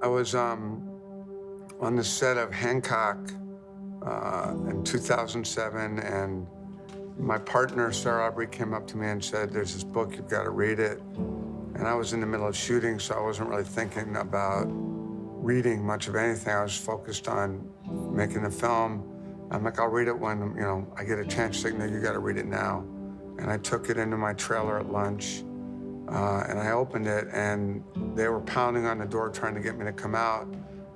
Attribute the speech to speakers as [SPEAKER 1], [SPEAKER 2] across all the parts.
[SPEAKER 1] I was on the set of Hancock in 2007, and my partner, Sarah Aubrey, came up to me and said, there's this book, you've got to read it. And I was in the middle of shooting, so I wasn't really thinking about reading much of anything. I was focused on making the film. I'm like, I'll read it when, you know, I get a chance. She's like, no, you got to read it now. And I took it into my trailer at lunch, and I opened it, and they were pounding on the door trying to get me to come out,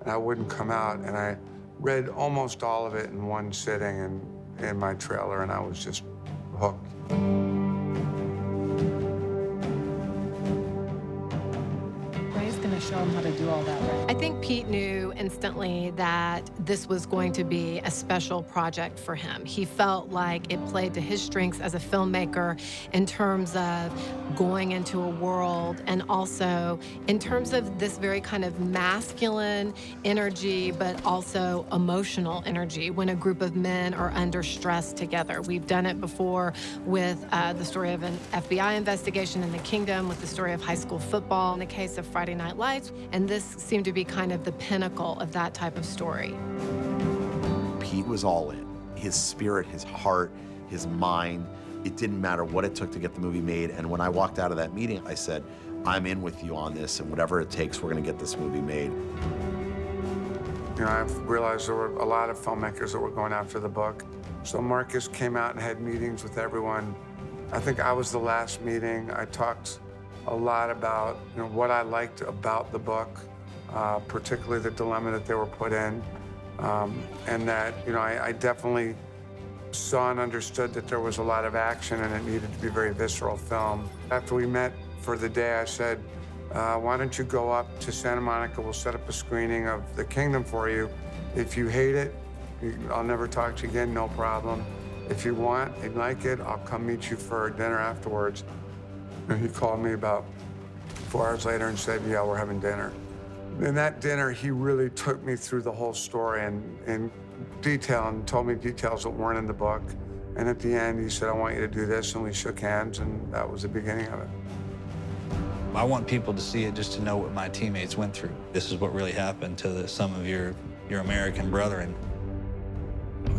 [SPEAKER 1] and I wouldn't come out. And I read almost all of it in one sitting in my trailer, and I was just hooked.
[SPEAKER 2] Show him how to do all that, right?
[SPEAKER 3] I think Pete knew instantly that this was going to be a special project for him. He felt like it played to his strengths as a filmmaker in terms of going into a world and also in terms of this very kind of masculine energy, but also emotional energy when a group of men are under stress together. We've done it before with the story of an FBI investigation in the Kingdom, with the story of high school football, in the case of Friday Night Lights. And this seemed to be kind of the pinnacle of that type of story.
[SPEAKER 4] Pete was all in. His spirit, his heart, his mind. It didn't matter what it took to get the movie made. And when I walked out of that meeting, I said, I'm in with you on this, and whatever it takes, we're gonna get this movie made.
[SPEAKER 1] You know, I've realized there were a lot of filmmakers that were going after the book. So Marcus came out and had meetings with everyone. I think I was the last meeting. I talked a lot about, you know, what I liked about the book, particularly the dilemma that they were put in, and that, you know, I definitely saw and understood that there was a lot of action and it needed to be a very visceral film. After we met for the day, I said, why don't you go up to Santa Monica, we'll set up a screening of The Kingdom for you. If you hate it, I'll never talk to you again, no problem. If you want and like it, I'll come meet you for dinner afterwards. And he called me about 4 hours later and said, yeah, we're having dinner. In that dinner, he really took me through the whole story in detail and told me details that weren't in the book. And at the end, he said, I want you to do this, and we shook hands, and that was the beginning of it.
[SPEAKER 5] I want people to see it just to know what my teammates went through. This is what really happened to some of your American brethren.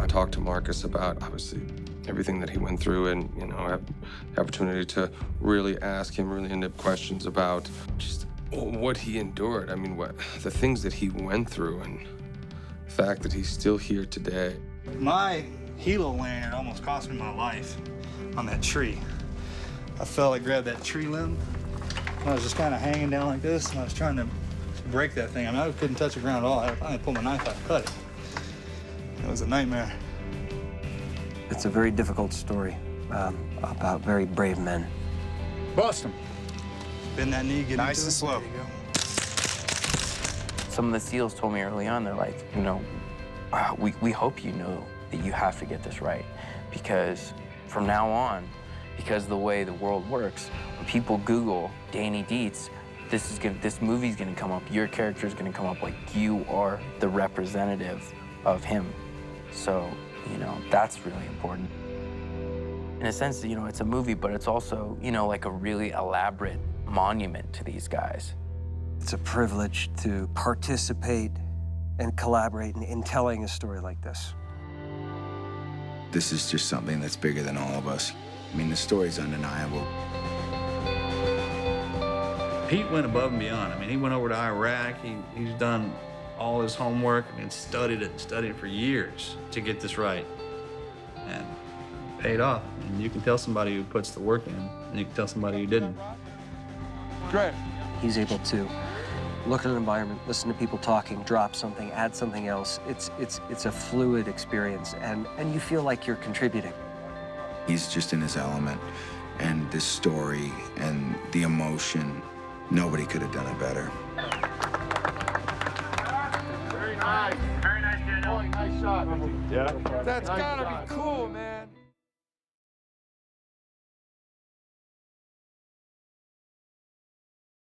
[SPEAKER 6] I talked to Marcus about, obviously, everything that he went through, and, you know, I have the opportunity to really ask him really in-depth questions about just what he endured. I mean, the things that he went through, and the fact that he's still here today.
[SPEAKER 7] My helo lanyard almost cost me my life on that tree. I fell, I grabbed that tree limb, and I was just kind of hanging down like this, and I was trying to break that thing. I mean, I couldn't touch the ground at all. I finally pulled my knife out and cut it. It was a nightmare.
[SPEAKER 8] It's a very difficult story about very brave men.
[SPEAKER 7] Bust him. Bend that knee, get nice and slow.
[SPEAKER 8] Some of the SEALs told me early on, they're like, you know, we hope you know that you have to get this right, because from now on, because of the way the world works, when people Google Danny Dietz, this movie's gonna come up, your character's gonna come up like you are the representative of him. So, you know, that's really important. In a sense, you know, it's a movie, but it's also, you know, like a really elaborate monument to these guys. It's a privilege to participate and collaborate in telling a story like this.
[SPEAKER 9] This is just something that's bigger than all of us. I mean, the story's undeniable.
[SPEAKER 5] Pete went above and beyond. I mean, he went over to Iraq. He's done all his homework. I mean, studied it for years to get this right. And it paid off. And you can tell somebody who puts the work in, and you can tell somebody who didn't.
[SPEAKER 1] Great.
[SPEAKER 8] He's able to look at an environment, listen to people talking, drop something, add something else. It's a fluid experience, and you feel like you're contributing.
[SPEAKER 9] He's just in his element, and this story and the emotion, nobody could have done it better.
[SPEAKER 1] Very nice, Daniel. Nice shot. Yeah. That's gotta be cool, man.